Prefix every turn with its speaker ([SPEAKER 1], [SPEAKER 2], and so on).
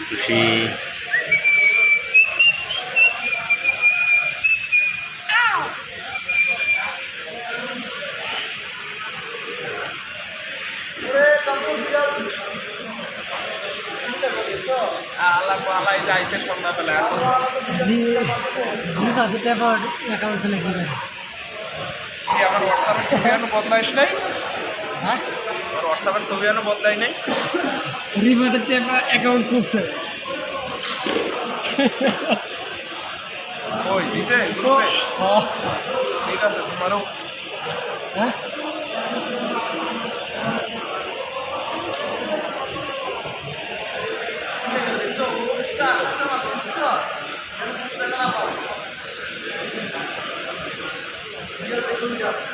[SPEAKER 1] খুশি
[SPEAKER 2] যাইছে সন্ধ্যাবেলা
[SPEAKER 3] অ্যাকাউন্ট খুলে কি করে?
[SPEAKER 2] আমার হোয়াটসঅ্যাপের ছবি আনো বদলাইস নাই?
[SPEAKER 3] হ্যাঁ,
[SPEAKER 2] হোয়াটসঅ্যাপের ছবি আনো বদলাই নাই?
[SPEAKER 3] রিমার্টের চেপা অ্যাকাউন্ট খুলছে।
[SPEAKER 2] ওই দিছে গ্রুপে? ঠিক আছে তোমারও।
[SPEAKER 3] হ্যাঁ,
[SPEAKER 2] Gracias.